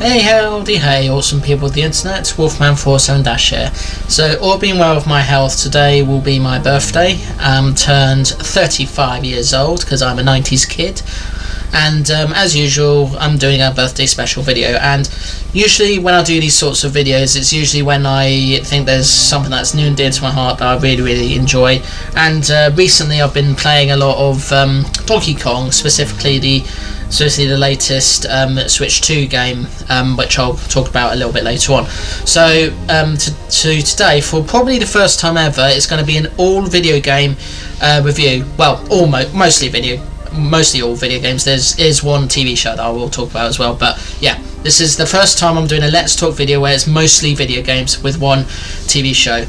Hey, howdy, hey, awesome people of the internet, Wolfman47- here. So, all being well with my health, today will be my birthday. Turned 35 years old, because I'm a 90s kid. And as usual, I'm doing a birthday special video. And usually when I do these sorts of videos, it's usually when I think there's something that's near and dear to my heart that I really enjoy. And recently I've been playing a lot of Donkey Kong, specifically the latest Switch 2 game, which I'll talk about a little bit later on. So today, for probably the first time ever, it's going to be an all video game review. Well, mostly all video games. There's one TV show that I will talk about as well, but yeah, this is the first time I'm doing a Let's Talk video where it's mostly video games with one TV show.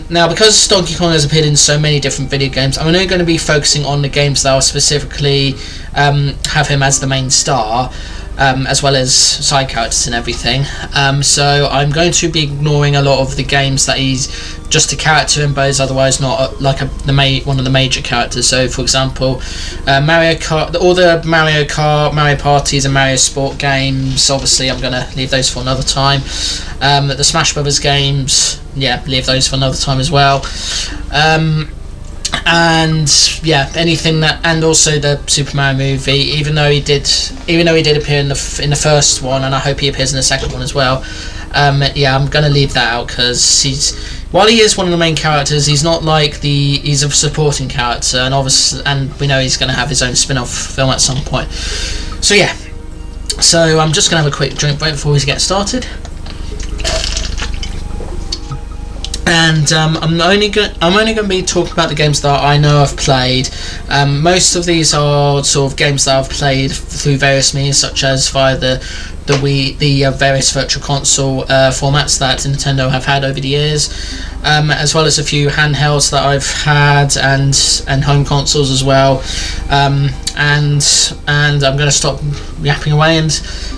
Now, because Donkey Kong has appeared in so many different video games, I'm only going to be focusing on the games that will specifically have him as the main star, as well as side characters and everything. So I'm going to be ignoring a lot of the games that he's just a character in, but is otherwise not like one of the major characters. So, for example, Mario Kart, all the Mario Kart, Mario Parties, and Mario Sport games. Obviously, I'm going to leave those for another time. The Smash Brothers games, yeah, leave those for another time as well. And yeah, anything that, and also the Super Mario movie. Even though he did appear in the first one, and I hope he appears in the second one as well. Yeah, I'm gonna leave that out because while he is one of the main characters, he's not like he's a supporting character, and we know he's gonna have his own spin-off film at some point. So yeah, so I'm just gonna have a quick drink break before we get started. And I'm only going to be talking about the games that I know I've played. Most of these are sort of games that I've played through various means, such as via the Wii, the various virtual console formats that Nintendo have had over the years, as well as a few handhelds that I've had and home consoles as well. And I'm going to stop yapping away and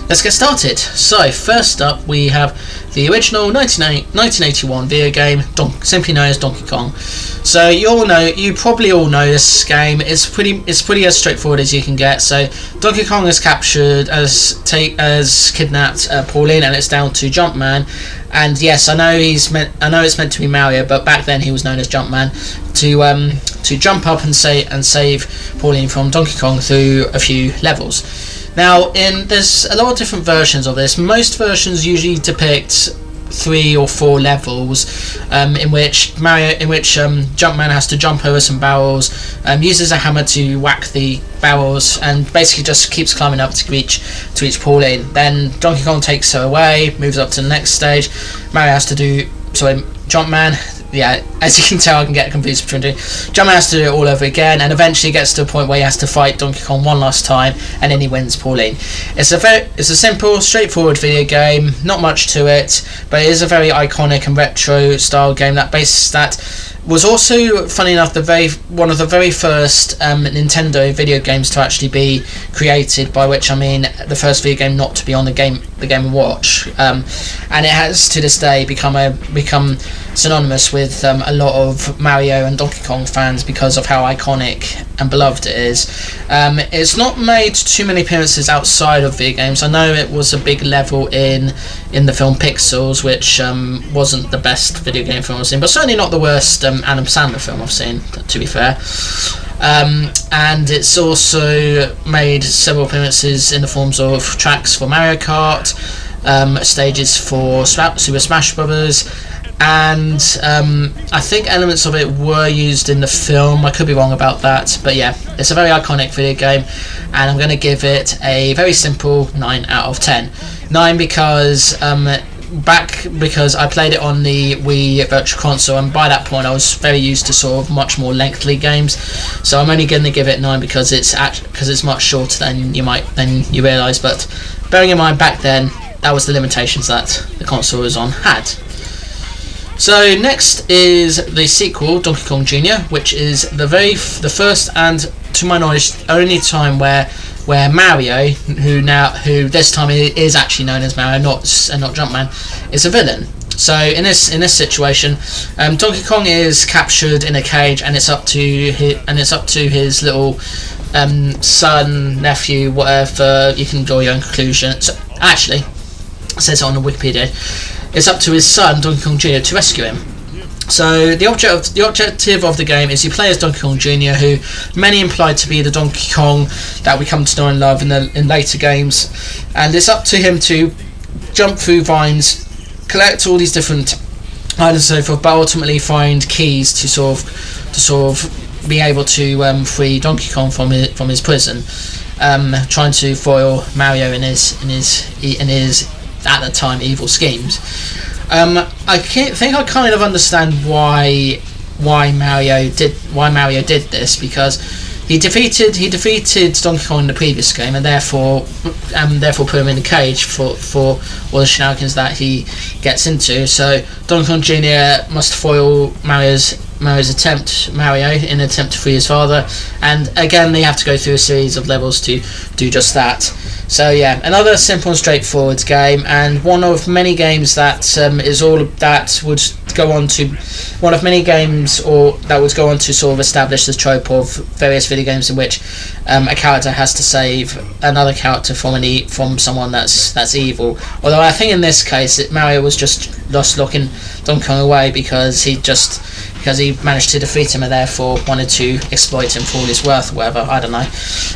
let's get started. So first up we have the original 1981 video game, simply known as Donkey Kong. So you probably all know this game. It's pretty as straightforward as you can get. So Donkey Kong is captured as kidnapped Pauline, and it's down to Jumpman. And yes, I know it's meant to be Mario, but back then he was known as Jumpman, to jump up and save Pauline from Donkey Kong through a few levels. Now, there's a lot of different versions of this. Most versions usually depict 3 or 4 levels, in which Jumpman has to jump over some barrels, uses a hammer to whack the barrels, and basically just keeps climbing up to reach Pauline. Then Donkey Kong takes her away, moves up to the next stage. Jumpman. Yeah, as you can tell, I can get confused between two. Jumpman has to do it all over again, and eventually gets to a point where he has to fight Donkey Kong one last time, and then he wins Pauline. It's a simple, straightforward video game, not much to it, but it is a very iconic and retro style game that was also, funny enough, one of the very first Nintendo video games to actually be created, by which I mean the first video game not to be on the Game & Watch, and it has to this day become synonymous with a lot of Mario and Donkey Kong fans because of how iconic and beloved it is. It's not made too many appearances outside of video games. I know it was a big level in the film Pixels, which wasn't the best video game film I've seen, but certainly not the worst Adam Sandler film I've seen, to be fair. And it's also made several appearances in the forms of tracks for Mario Kart, stages for Super Smash Brothers, and I think elements of it were used in the film. I could be wrong about that, but yeah, it's a very iconic video game, and I'm going to give it a very simple 9 out of 10. 9 because I played it on the Wii Virtual Console, and by that point I was very used to sort of much more lengthily games. So I'm only going to give it 9 because it's much shorter than you realise. But bearing in mind back then that was the limitations that the console was on had. So next is the sequel, Donkey Kong Jr., which is the first and, to my knowledge, only time where Mario, who this time is actually known as Mario, not Jumpman, is a villain. So in this situation, Donkey Kong is captured in a cage, and it's up to his little son, nephew, whatever. You can draw your own conclusion. So, actually, says it on the Wikipedia, it's up to his son Donkey Kong Jr. to rescue him. So the objective of the game is you play as Donkey Kong Jr., who many implied to be the Donkey Kong that we come to know and love in later games, and it's up to him to jump through vines, collect all these different items and so forth, but ultimately find keys to sort of be able to free Donkey Kong from his prison, trying to foil Mario in his at the time evil schemes. I think I kind of understand why Mario did this, because he defeated Donkey Kong in the previous game, and therefore put him in the cage for all the shenanigans that he gets into. So Donkey Kong Jr. must foil Mario's attempt in an attempt to free his father, and again they have to go through a series of levels to do just that. So yeah, another simple and straightforward game, and one of many games that would go on to sort of establish the trope of various video games in which a character has to save another character from someone that's evil. Although I think in this case Mario was just locking Donkey Kong away because he managed to defeat him and therefore wanted to exploit him for all his worth or whatever. I don't know.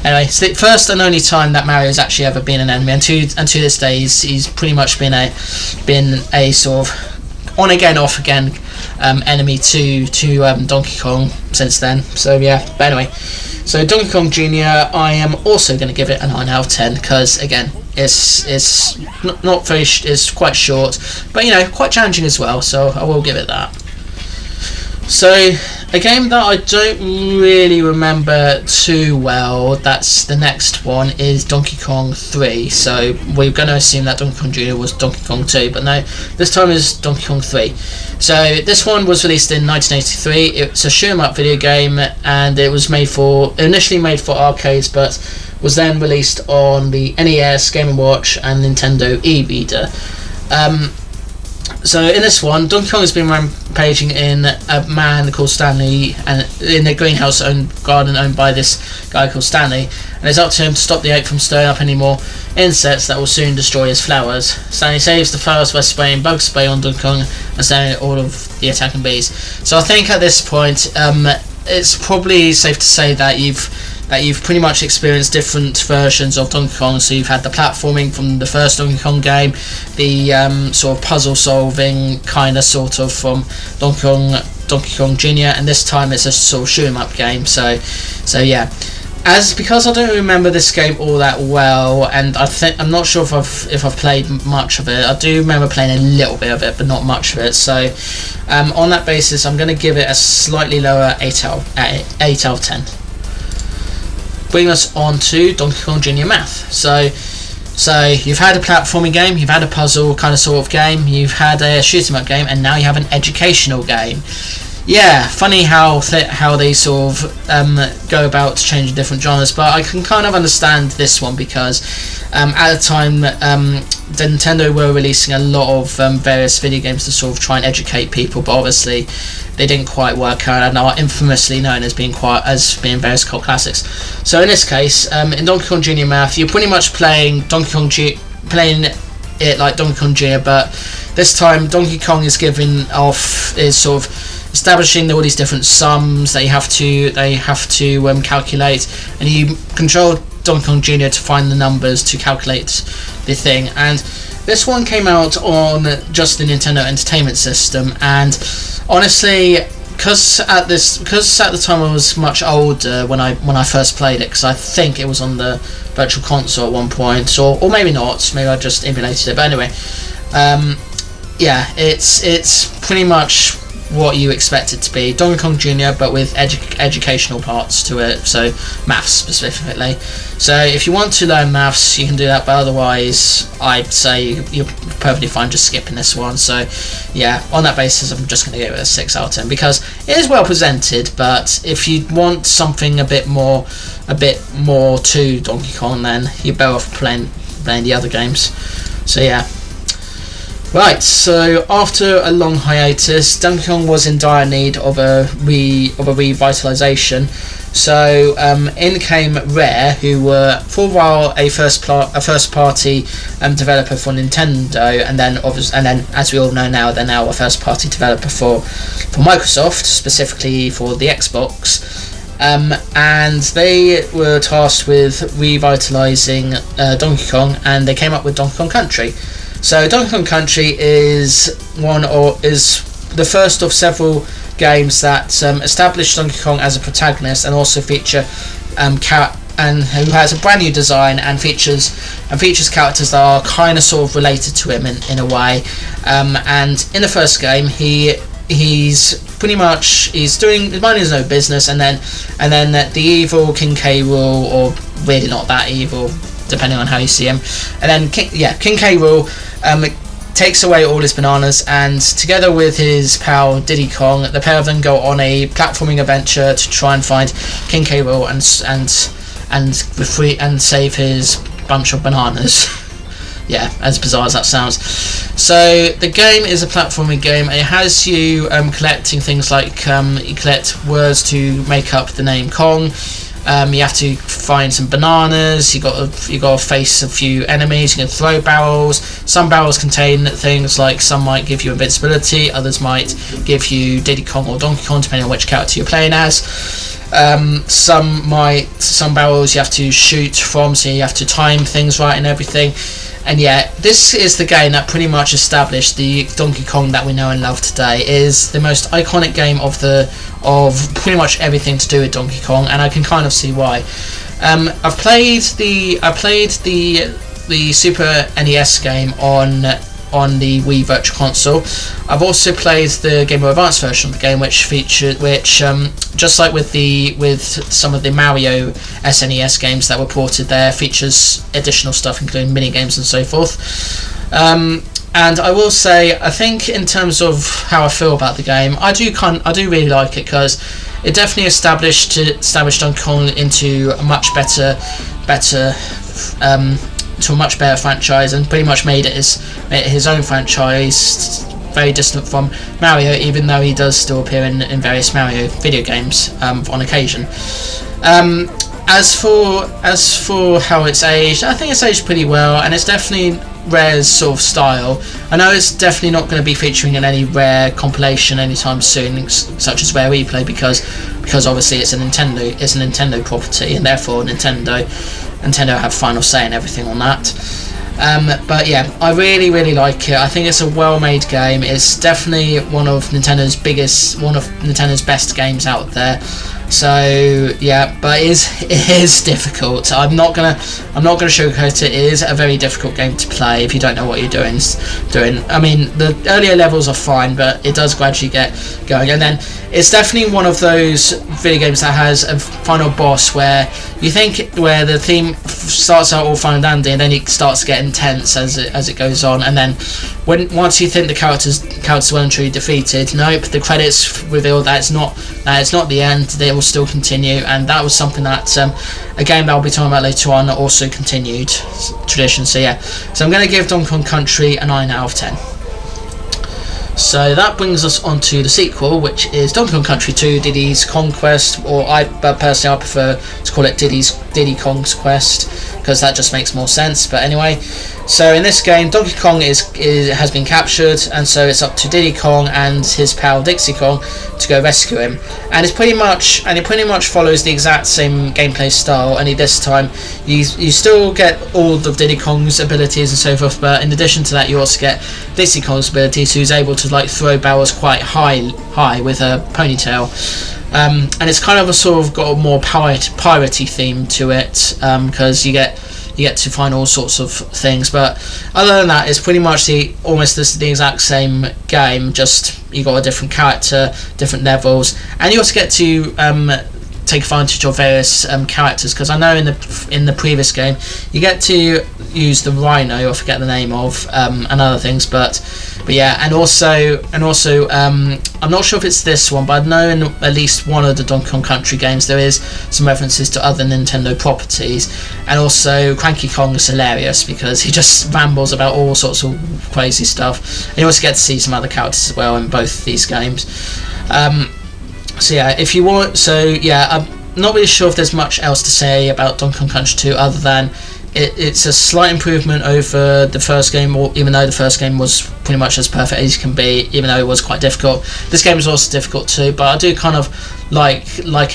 Anyway, it's the first and only time that Mario's actually ever been an enemy, and to this day he's pretty much been a sort of on again off again enemy to Donkey Kong since then. So yeah, but anyway, so Donkey Kong Jr. I am also going to give it a 9 out of 10 because again it's not very it's quite short, but quite challenging as well, so I will give it that. So a game that I don't really remember too well, that's the next one, is Donkey Kong 3. So we're going to assume that Donkey Kong Jr. was Donkey Kong 2, but no, this time is Donkey Kong 3. So this one was released in 1983. It's a shoot 'em up video game, and it was initially made for arcades, but was then released on the NES, Game & Watch and Nintendo e-reader. So in this one, Donkey Kong has been rampaging in a man called Stanley, and in a greenhouse garden owned by this guy called Stanley, and it's up to him to stop the ape from stirring up any more insects that will soon destroy his flowers. Stanley saves the flowers by spraying bug spray on Donkey Kong and snaring all of the attacking bees. So I think at this point, it's probably safe to say that you've pretty much experienced different versions of Donkey Kong. So you've had the platforming from the first Donkey Kong game, the sort of puzzle solving kind of sort of from Donkey Kong Jr., and this time it's a sort of shoot 'em up game. So yeah, because I don't remember this game all that well, and I'm not sure if I've played much of it. I do remember playing a little bit of it, but not much of it. So on that basis, I'm going to give it a slightly lower 8 out of 10. Bring us on to Donkey Kong Jr. Math. So you've had a platforming game, you've had a puzzle kind of sort of game, you've had a shoot 'em up game, and now you have an educational game. Yeah, funny how they sort of go about changing different genres, but I can kind of understand this one because at the time Nintendo were releasing a lot of various video games to sort of try and educate people, but obviously they didn't quite work out and are infamously known as being various cult classics. So in this case, in Donkey Kong Jr. Math, you're pretty much playing it like Donkey Kong Jr., but this time Donkey Kong is sort of establishing all these different sums that they have to calculate, and you control Donkey Kong Jr. to find the numbers to calculate the thing. And this one came out on just the Nintendo Entertainment System, and honestly, because at the time I was much older when I first played it, because I think it was on the Virtual Console at one point, or maybe not, maybe I just emulated it. But anyway, yeah, it's pretty much what you expect it to be, Donkey Kong Jr. but with educational parts to it, so maths specifically. So if you want to learn maths, you can do that, but otherwise I'd say you're perfectly fine just skipping this one. So yeah, on that basis I'm just going to give it a 6 out of 10 because it is well presented, but if you want something a bit more to Donkey Kong, then you're better off playing the other games. So yeah. Right, so after a long hiatus, Donkey Kong was in dire need of a revitalization. So in came Rare, who were for a while a first party developer for Nintendo, and then as we all know now, they're now a first party developer for Microsoft, specifically for the Xbox. And they were tasked with revitalizing Donkey Kong, and they came up with Donkey Kong Country. So Donkey Kong Country is the first of several games that establish Donkey Kong as a protagonist, and also feature who has a brand new design and features characters that are kind of sort of related to him in a way. And in the first game, he's minding his own business, and then the evil King K. Rool, or really not that evil, depending on how you see him, and then King K. Rool takes away all his bananas, and together with his pal Diddy Kong, the pair of them go on a platforming adventure to try and find King K. Rool and save his bunch of bananas. Yeah, as bizarre as that sounds. So the game is a platforming game. It has you collecting things like you collect words to make up the name Kong. You have to find some bananas. You got to face a few enemies. You can throw barrels. Some barrels contain things like, some might give you invincibility, others might give you Diddy Kong or Donkey Kong, depending on which character you're playing as. Some barrels you have to shoot from, so you have to time things right and everything. And yeah, this is the game that pretty much established the Donkey Kong that we know and love today. It is the most iconic game of pretty much everything to do with Donkey Kong, and I can kind of see why. I've played the Super NES game on the Wii Virtual Console. I've also played the Game Boy Advance version of the game, which just like with some of the Mario SNES games that were ported there, features additional stuff including mini games and so forth. And I will say, I think in terms of how I feel about the game, I do really like it, because it definitely established Donkey Kong into a much better franchise, and pretty much made it his own franchise, very distant from Mario, even though he does still appear in various Mario video games on occasion. As for how it's aged, I think it's aged pretty well, and it's definitely Rare's sort of style. I know it's definitely not going to be featuring in any Rare compilation anytime soon, such as Rare Replay, because obviously it's a Nintendo property, and therefore Nintendo have final say in everything on that. But yeah, I really, really like it. I think it's a well-made game. It's definitely one of Nintendo's best games out there. So yeah, but it is difficult. I'm not gonna sugarcoat it. It is a very difficult game to play if you don't know what you're doing. I mean, the earlier levels are fine, but it does gradually get going, and then it's definitely one of those video games that has a final boss where the theme starts out all fun and dandy, and then it starts to get intense as it goes on, and then once you think the characters well and truly defeated, nope, the credits reveal that it's not the end. They will still continue, and that was something that a game that I'll be talking about later on also continued tradition. So yeah, so I'm going to give Donkey Kong Country a 9 out of 10. So that brings us on to the sequel, which is Donkey Kong Country 2 Diddy's Conquest, or personally I prefer to call it Diddy Kong's Quest, because that just makes more sense. But anyway, so in this game, Donkey Kong has been captured, and so it's up to Diddy Kong and his pal Dixie Kong to go rescue him. And it pretty much follows the exact same gameplay style. Only this time, you still get all of Diddy Kong's abilities and so forth, but in addition to that, you also get Dixie Kong's abilities, who's able to like throw barrels quite high with a ponytail. And it's kind of a sort of got a more piratey theme to it, because you get to find all sorts of things. But other than that, it's pretty much almost the exact same game, just you got a different character, different levels, and you also get to take advantage of various characters, because I know in the previous game you get to use the Rhino, I forget the name of, and other things, but But yeah, and also, I'm not sure if it's this one, but I know in at least one of the Donkey Kong Country games there is some references to other Nintendo properties, and also Cranky Kong is hilarious because he just rambles about all sorts of crazy stuff, and you also get to see some other characters as well in both these games. So yeah, if you want, I'm not really sure if there's much else to say about Donkey Kong Country 2 other than it's a slight improvement over the first game, or even though the first game was pretty much as perfect as it can be, even though it was quite difficult. This game is also difficult too, but I do kind of like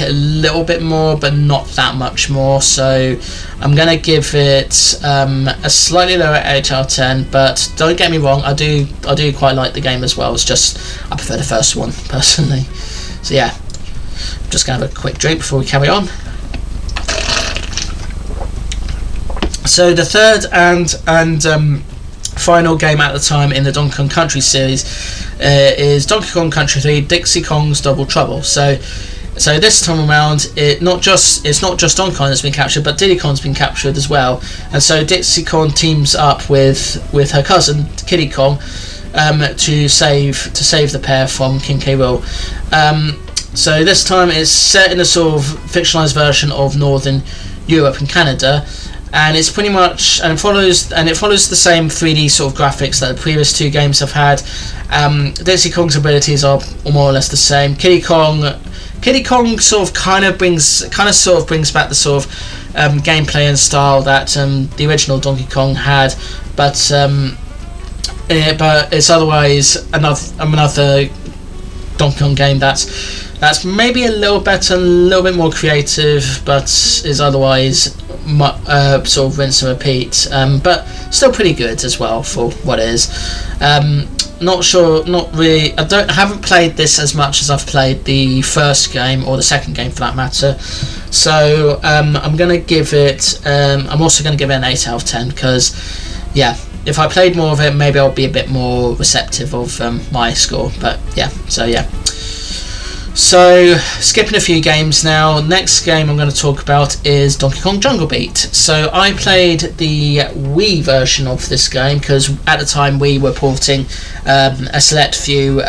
it a little bit more, but not that much more. So I'm gonna give it a slightly lower 8 out of 10. But don't get me wrong, I do quite like the game as well. It's just I prefer the first one personally. So yeah, I'm just gonna have a quick drink before we carry on. So the third and final game at the time in the Donkey Kong Country series is Donkey Kong Country 3 Dixie Kong's Double Trouble. So this time around, it's not just Donkey Kong that's been captured, but Diddy Kong's been captured as well. And so Dixie Kong teams up with her cousin Kiddy Kong to save the pair from King K. Rool. So this time it's set in a sort of fictionalized version of Northern Europe and Canada. And it's pretty much it follows the same 3D sort of graphics that the previous two games have had. Dixie Kong's abilities are more or less the same. Kiddy Kong kind of brings back the sort of gameplay and style that the original Donkey Kong had, but it's otherwise another Donkey Kong game that's maybe a little better, a little bit more creative, but is otherwise sort of rinse and repeat, but still pretty good as well for what it is. Not really. I haven't played this as much as I've played the first game or the second game for that matter. So I'm gonna give it. I'm also gonna give it an 8 out of 10 because, yeah, if I played more of it, maybe I'll be a bit more receptive of my score. But yeah, so yeah. So, skipping a few games now, next game I'm going to talk about is Donkey Kong Jungle Beat. So, I played the Wii version of this game because at the time we were porting a select few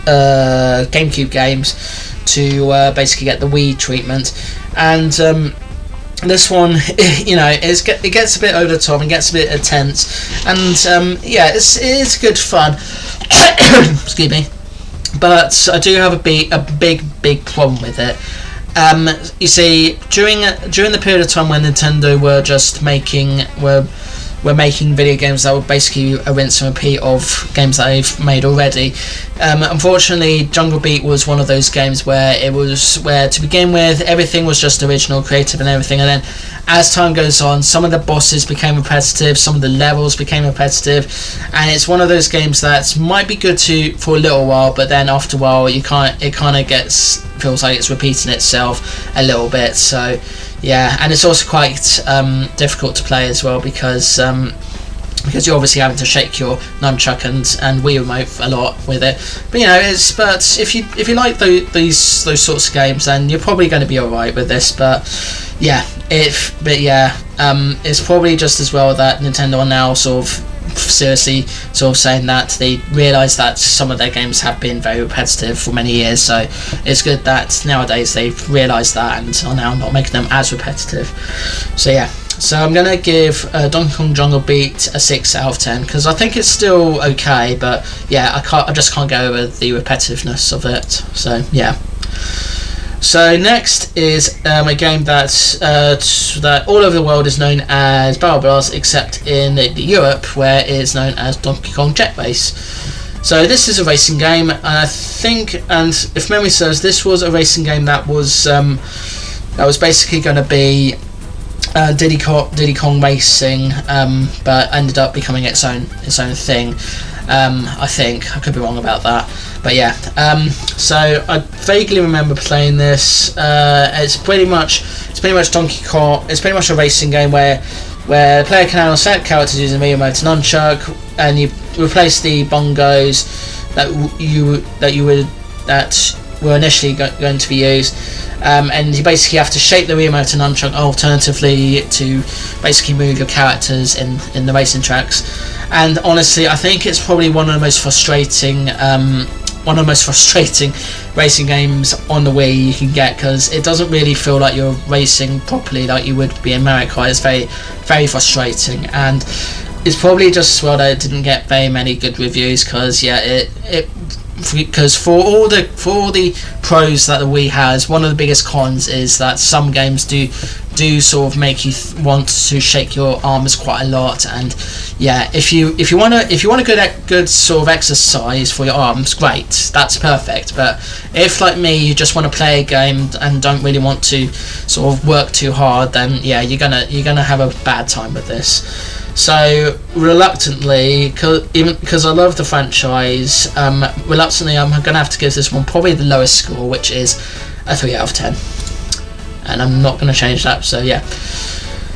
GameCube games to basically get the Wii treatment. And this one, it gets a bit over the top and gets a bit intense. And yeah, it's good fun. Excuse me. But I do have a big problem with it. You see, during the period of time when Nintendo were making video games that were basically a rinse and repeat of games that they've made already. Unfortunately, Jungle Beat was one of those games where to begin with everything was just original, creative, and everything, and then as time goes on, some of the bosses became repetitive, some of the levels became repetitive, and it's one of those games that might be good for a little while, but then after a while it kind of feels like it's repeating itself a little bit. So yeah, and it's also quite difficult to play as well because you're obviously having to shake your nunchuck and Wii remote a lot with it. But but if you like those sorts of games, then you're probably going to be alright with this. But yeah, it's probably just as well that Nintendo are now sort of seriously sort of saying that they realise that some of their games have been very repetitive for many years, so it's good that nowadays they've realised that and are now not making them as repetitive. So yeah, so I'm gonna give Donkey Kong Jungle Beat a 6 out of 10 because I think it's still okay, but yeah, I just can't get over the repetitiveness of it. So yeah. So next is a game that all over the world is known as Barrel Blast, except in Europe where it is known as Donkey Kong Jet Race. So this is a racing game, and I think, and if memory serves, this was a racing game that was basically going to be Diddy Kong Racing, but ended up becoming its own thing. I think I could be wrong about that, but yeah. So I vaguely remember playing this. It's pretty much Donkey Kong. It's pretty much a racing game where the player can handle set characters using Wii remote and nunchuck, and you replace the bongos that were initially going to be used, and you basically have to shape the remote and nunchuck alternatively to basically move your characters in the racing tracks. And honestly, I think it's probably one of the most frustrating racing games on the Wii you can get, because it doesn't really feel like you're racing properly like you would be in Mario Kart. It's very, very frustrating, and it's probably just as well that it didn't get very many good reviews, because because for all the pros that the Wii has, one of the biggest cons is that some games do sort of make you want to shake your arms quite a lot. And yeah, if you want a good sort of exercise for your arms, great, that's perfect. But if, like me, you just want to play a game and don't really want to sort of work too hard, then yeah, you're gonna have a bad time with this. So reluctantly, because I love the franchise, reluctantly I'm going to have to give this one probably the lowest score, which is a 3 out of 10. And I'm not going to change that, so yeah.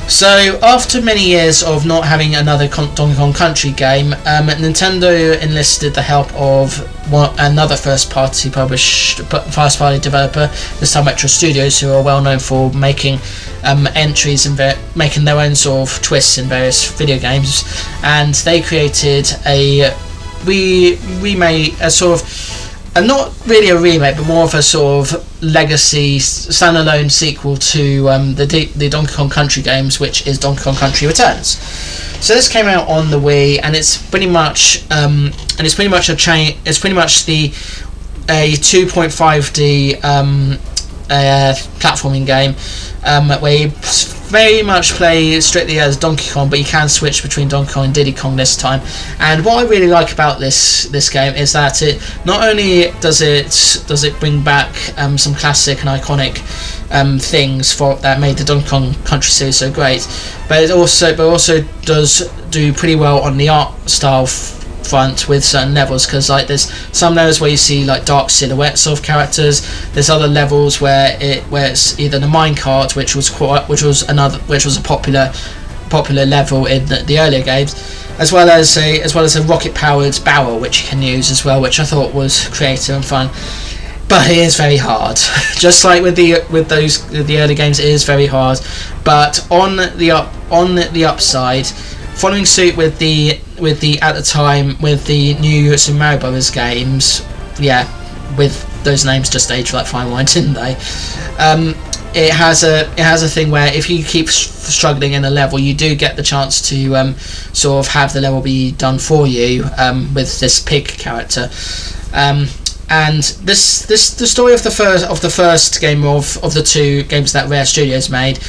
So after many years of not having another Donkey Kong Country game, Nintendo enlisted the help of another first-party developer, this time Retro Studios, who are well known for making entries and making their own sort of twists in various video games. And they created a sort of, and not really a remake, but more of a sort of legacy standalone sequel to the Donkey Kong Country games, which is Donkey Kong Country Returns. So this came out on the Wii, and it's pretty much a 2.5D platforming game, where you very much play strictly as Donkey Kong, but you can switch between Donkey Kong and Diddy Kong this time. And what I really like about this game is that it not only does it bring back some classic and iconic things that made the Donkey Kong Country series so great, but it also does do pretty well on the art style front with certain levels, because like there's some levels where you see like dark silhouettes of characters. There's other levels where it's either the minecart, which was a popular level in the earlier games, as well as a rocket powered barrel which you can use as well, which I thought was creative and fun. But it is very hard, just like with the early games, it is very hard. But on the upside, following suit with the at the time with the new Super Mario Brothers games, yeah, with those names just aged like fine wine, didn't they? It has a thing where if you keep struggling in a level, you do get the chance to sort of have the level be done for you with this pig character. And the story of the first game of the two games that Rare Studios made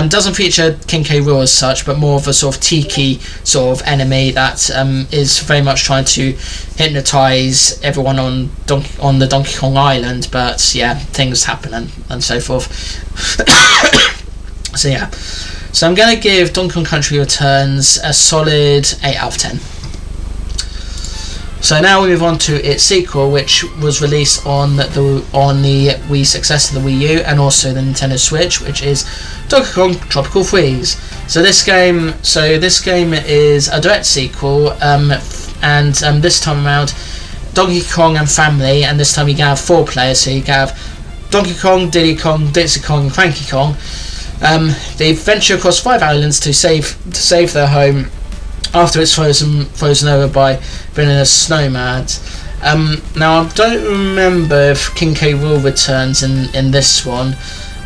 doesn't feature King K. Rool as such, but more of a sort of tiki sort of enemy that is very much trying to hypnotise everyone on the Donkey Kong Island. But yeah, things happen and so forth. So yeah, so I'm going to give Donkey Kong Country Returns a solid 8 out of 10. So now we move on to its sequel, which was released on the Wii successor, the Wii U, and also the Nintendo Switch, which is Donkey Kong Tropical Freeze. So this game is a direct sequel, and this time around, Donkey Kong and family, and this time you can have 4 players. So you can have Donkey Kong, Diddy Kong, Dixie Kong, and Cranky Kong. They venture across 5 islands to save their home after it's frozen over by villainous snowmads. Now I don't remember if King K. Rool returns in this one,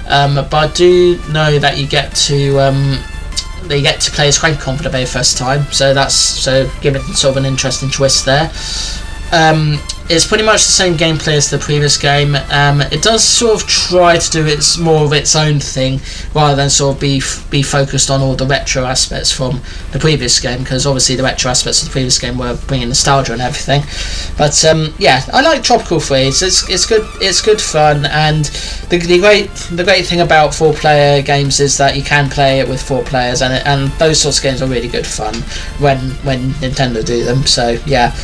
but I do know that you get to play as Cranky Kong for the very first time, so giving it sort of an interesting twist there. It's pretty much the same gameplay as the previous game. It does sort of try to do more of its own thing, rather than sort of be focused on all the retro aspects from the previous game, because obviously the retro aspects of the previous game were bringing nostalgia and everything. But yeah, I like Tropical Freeze. It's good fun, and the great thing about 4-player games is that you can play it with 4 players, and those sorts of games are really good fun when Nintendo do them. So yeah.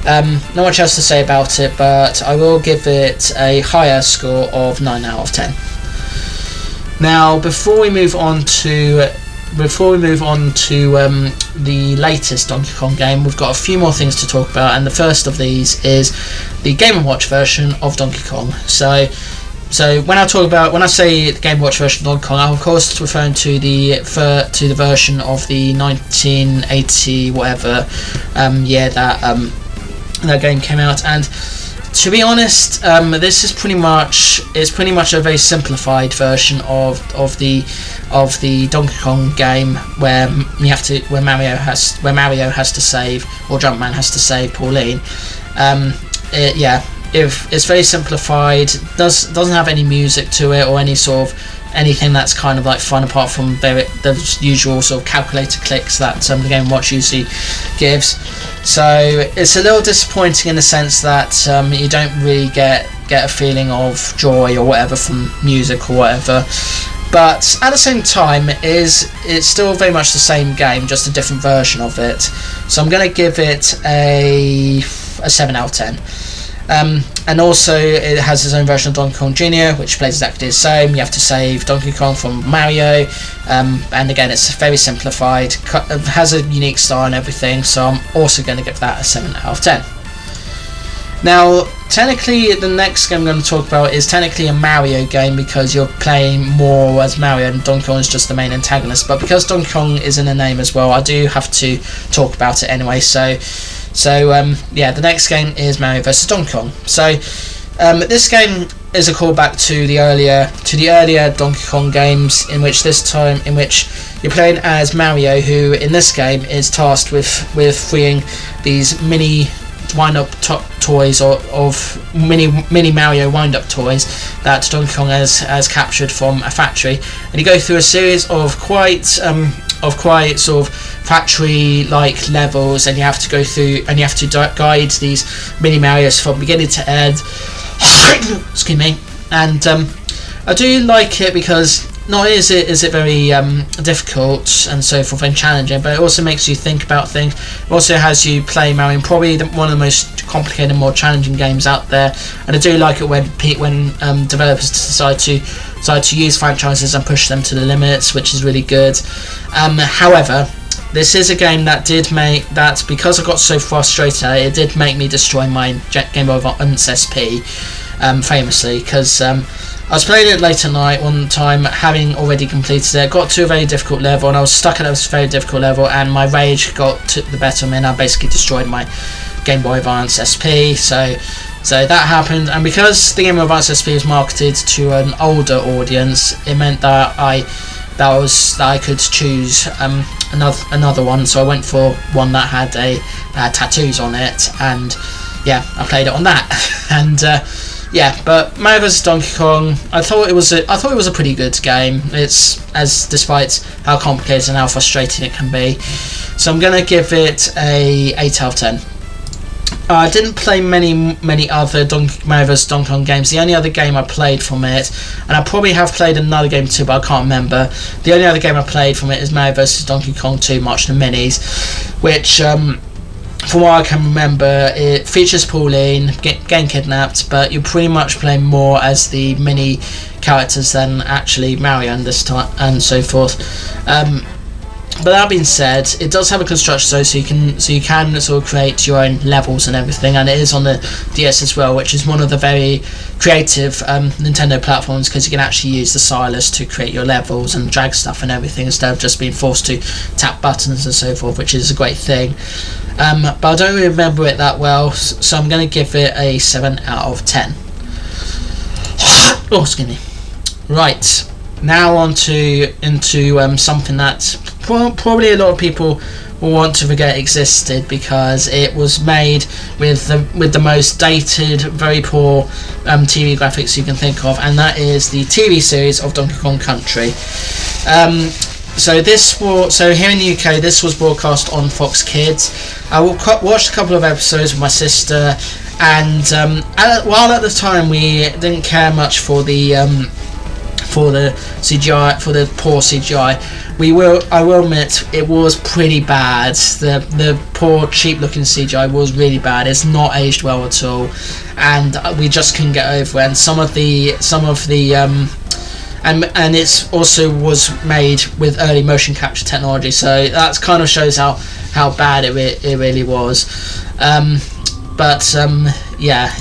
Not much else to say about it, but I will give it a higher score of 9 out of 10. Now, before we move on to the latest Donkey Kong game, we've got a few more things to talk about, and the first of these is the Game & Watch version of Donkey Kong. So So when I say the Game Watch version of Donkey Kong, I'm of course referring to the version of the 1980 whatever year that game came out. And to be honest, this is pretty much a very simplified version of the Donkey Kong game where Mario has to save, or Jumpman has to save Pauline. It's very simplified. Doesn't have any music to it or any sort of anything that's kind of like fun apart from the usual sort of calculator clicks that the Game Watch usually gives. So it's a little disappointing in the sense that you don't really get a feeling of joy or whatever from music or whatever. But at the same time, it's still very much the same game, just a different version of it. So I'm going to give it a 7 out of 10. And also it has its own version of Donkey Kong Jr., which plays exactly the same. You have to save Donkey Kong from Mario, and again it's very simplified, it has a unique style and everything, so I'm also going to give that a 7 out of 10. Now technically the next game I'm going to talk about is technically a Mario game, because you're playing more as Mario and Donkey Kong is just the main antagonist, but because Donkey Kong is in the name as well, I do have to talk about it anyway. So the next game is Mario vs Donkey Kong. So this game is a callback to the earlier Donkey Kong games, in which you're playing as Mario, who in this game is tasked with freeing these mini wind-up toys of mini Mario wind-up toys that Donkey Kong has captured from a factory, and you go through a series of quite sort of factory-like levels, and you have to go through and you have to guide these mini Marios from beginning to end. Excuse me. And I do like it because not only is it very difficult and so forth and challenging, but it also makes you think about things. It also has you play Mario in probably one of the most complicated, more challenging games out there. And I do like it when developers decide to use franchises and push them to the limits, which is really good. However, this is a game that because I got so frustrated, it did make me destroy my Game Boy Advance SP, famously, because I was playing it late at night one time, having already completed it, got to a very difficult level, and I was stuck at this very difficult level, and my rage got to the better of me, and I basically destroyed my Game Boy Advance SP. So that happened, and because the Game Boy Advance SP was marketed to an older audience, it meant that I could choose another one. So I went for one that had tattoos on it, and yeah, I played it on that. And but Mario vs Donkey Kong, I thought it was a pretty good game. Despite how complicated and how frustrating it can be. So I'm gonna give it a 8 out of 10. I didn't play many other Mario vs Donkey Kong games. The only other game I played from it, and I probably have played another game too, but I can't remember. The only other game I played from it is Mario vs Donkey Kong 2 March of the Minis, which from what I can remember, it features Pauline getting kidnapped, but you're pretty much playing more as the mini characters than actually Mario and this time and so forth. But that being said, it does have a construction zone, so you can sort of create your own levels and everything, and it is on the DS as well, which is one of the very creative Nintendo platforms, because you can actually use the stylus to create your levels and drag stuff and everything instead of just being forced to tap buttons and so forth, which is a great thing. But I don't really remember it that well, so I'm going to give it a 7 out of 10. Oh, excuse me. Right, now into something that probably a lot of people will want to forget existed, because it was made with the most dated, very poor TV graphics you can think of, and that is the TV series of Donkey Kong Country. So here in the UK, this was broadcast on Fox Kids. I watched a couple of episodes with my sister, and while at the time we didn't care much for the CGI, for the poor CGI, I will admit it was pretty bad. The poor, cheap-looking CGI was really bad. It's not aged well at all, and we just couldn't get over it. And some of the and it also was made with early motion capture technology, so that kind of shows how bad it really was. Yeah,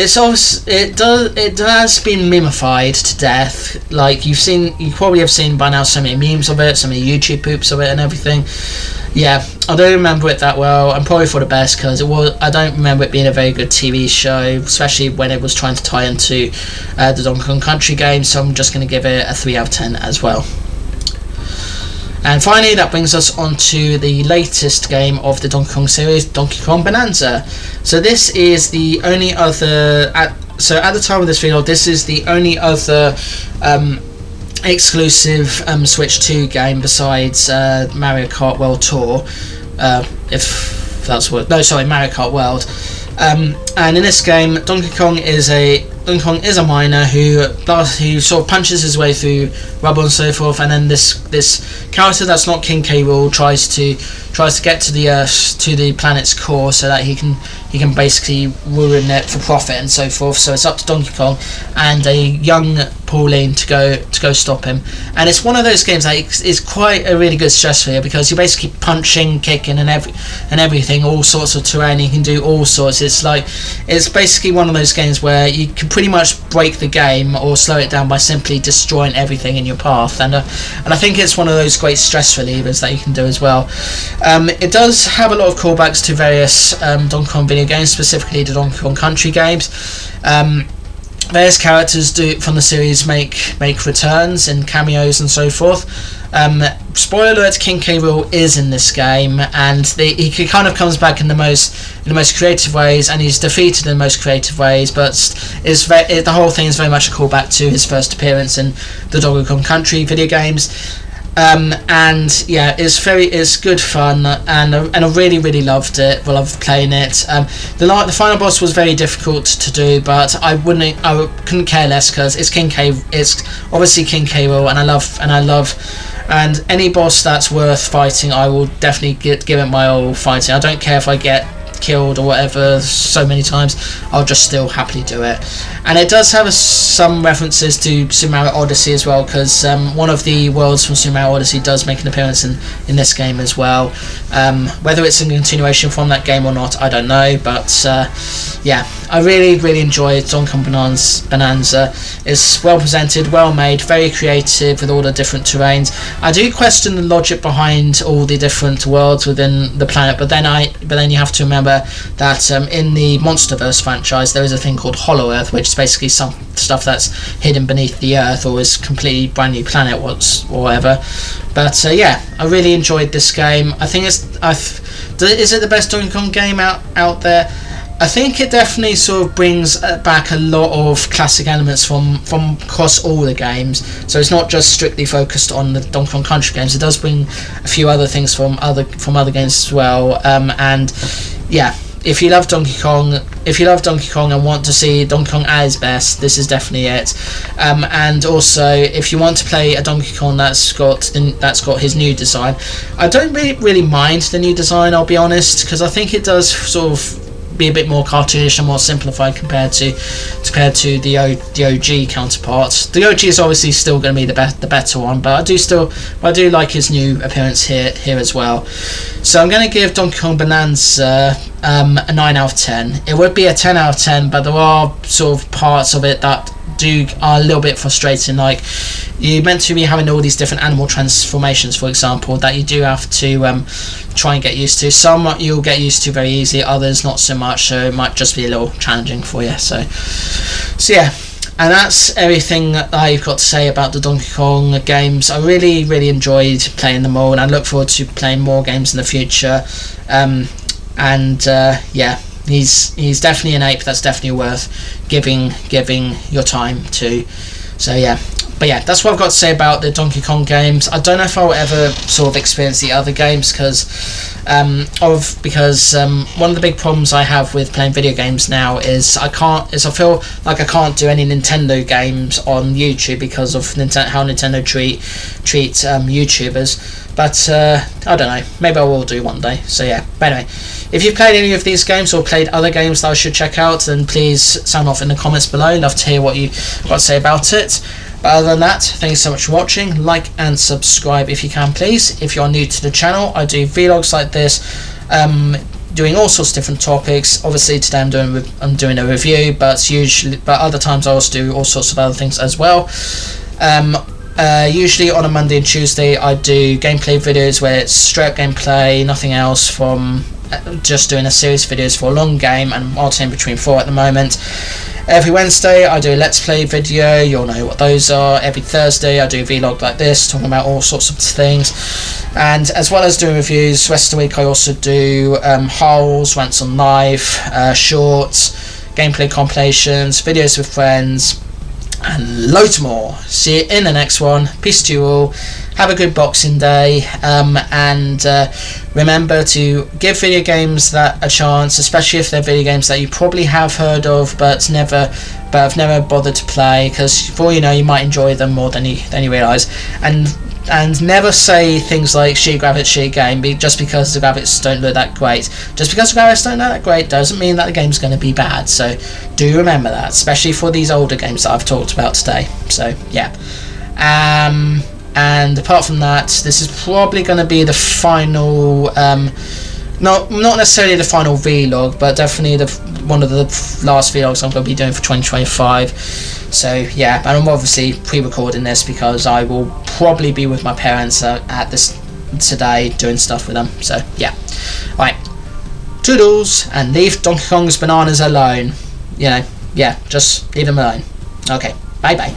it has been mimified to death. Like you probably have seen by now so many memes of it, so many YouTube poops of it and everything. Yeah, I don't remember it that well, and probably for the best, because I don't remember it being a very good TV show, especially when it was trying to tie into the Donkey Kong Country game. So I'm just going to give it a 3 out of 10 as well. And finally, that brings us on to the latest game of the Donkey Kong series, Donkey Kong Bonanza. So this is the only other, at the time of this video, this is the only other exclusive Switch 2 game besides Mario Kart World Tour, if that's what, no, sorry, Mario Kart World. And in this game, Donkey Kong is a miner who sort of punches his way through rubble and so forth, and then this character that's not King K. Rool tries to get to the planet's core so that he can basically ruin it for profit and so forth. So it's up to Donkey Kong and a young Pauline to go stop him. And it's one of those games that is quite a really good stress for you, because you're basically punching, kicking, and everything, all sorts of terrain. You can do all sorts. It's basically one of those games where you can pretty much break the game or slow it down by simply destroying everything in your path. And I think it's one of those great stress relievers that you can do as well. It does have a lot of callbacks to various Donkey Kong video games, specifically the Donkey Kong Country games. Various characters from the series make returns and cameos and so forth. Spoiler alert: King K. Rool is in this game, and he kind of comes back in the most creative ways, and he's defeated in the most creative ways. But the whole thing is very much a callback to his first appearance in the Donkey Kong Country video games. And yeah, it's good fun, and I really loved it. I loved playing it. The final boss was very difficult to do, but I couldn't care less, because it's obviously King K. Rool, and any boss that's worth fighting, I will definitely give it my all fighting. I don't care if I get killed or whatever so many times, I'll just still happily do it. And it does have some references to Super Mario Odyssey as well, because one of the worlds from Super Mario Odyssey does make an appearance in this game as well. Whether it's a continuation from that game or not, I don't know, but yeah, I really enjoyed Donkey Kong Bonanza. It's well presented, well made, very creative with all the different terrains. I do question the logic behind all the different worlds within the planet, but then you have to remember that in the Monsterverse franchise there is a thing called Hollow Earth, which is basically some stuff that's hidden beneath the Earth, or is completely brand new planet or whatever. But yeah, I really enjoyed this game. I think is it the best Donkey Kong game out there? I think it definitely sort of brings back a lot of classic elements from across all the games. So it's not just strictly focused on the Donkey Kong Country games. It does bring a few other things from other games as well. And yeah, if you love Donkey Kong and want to see Donkey Kong at his best, this is definitely it. And also, if you want to play a Donkey Kong that's got his new design, I don't really mind the new design, I'll be honest, because I think it does sort of be a bit more cartoonish and more simplified compared to the OG counterparts. The OG is obviously still going to be the better one, but I do like his new appearance here as well. So I'm going to give Donkey Kong Bonanza a 9 out of 10. It would be a 10 out of 10, but there are sort of parts of it that are a little bit frustrating. Like, you're meant to be having all these different animal transformations, for example, that you do have to try and get used to. Some you'll get used to very easily, others not so much, so it might just be a little challenging for you. So yeah, and that's everything that I've got to say about the Donkey Kong games. I really enjoyed playing them all, and I look forward to playing more games in the future. Yeah, he's definitely an ape that's definitely worth giving your time to. So yeah, but yeah, that's what I've got to say about the Donkey Kong games. I don't know if I'll ever sort of experience the other games, because one of the big problems I have with playing video games now is I feel like I can't do any Nintendo games on YouTube because of how Nintendo treat YouTubers. But I don't know, maybe I will do one day. So yeah, but anyway, if you've played any of these games or played other games that I should check out, then please sound off in the comments below. Love to hear what you got to say about it. But other than that, thanks so much for watching. Like and subscribe if you can, please. If you're new to the channel, I do vlogs like this doing all sorts of different topics. Obviously today I'm doing a review, but other times I also do all sorts of other things as well. Usually on a Monday and Tuesday I do gameplay videos where it's straight up gameplay, nothing else, from just doing a series of videos for a long game, and I'm alternating between 4 at the moment. Every Wednesday I do a Let's Play video, you'll know what those are. Every Thursday I do a vlog like this, talking about all sorts of things. And as well as doing reviews, the rest of the week I also do hauls, rants on life, shorts, gameplay compilations, videos with friends, and loads more. See you in the next one. Peace to you all. Have a good Boxing Day, and remember to give video games a chance, especially if they're video games that you probably have heard of but have never bothered to play, because for all you know you might enjoy them more than you realise. And never say things like shitty graphics, shitty game, just because the graphics don't look that great. Just because the graphics don't look that great doesn't mean that the game's going to be bad. So do remember that, especially for these older games that I've talked about today. So yeah. And apart from that, this is probably going to be the final, not necessarily the final vlog, but definitely one of the last vlogs I'm going to be doing for 2025. So yeah, and I'm obviously pre-recording this because I will probably be with my parents at this today doing stuff with them. So yeah, right, toodles, and leave Donkey Kong's bananas alone. You know, yeah, just leave them alone. Okay, bye bye.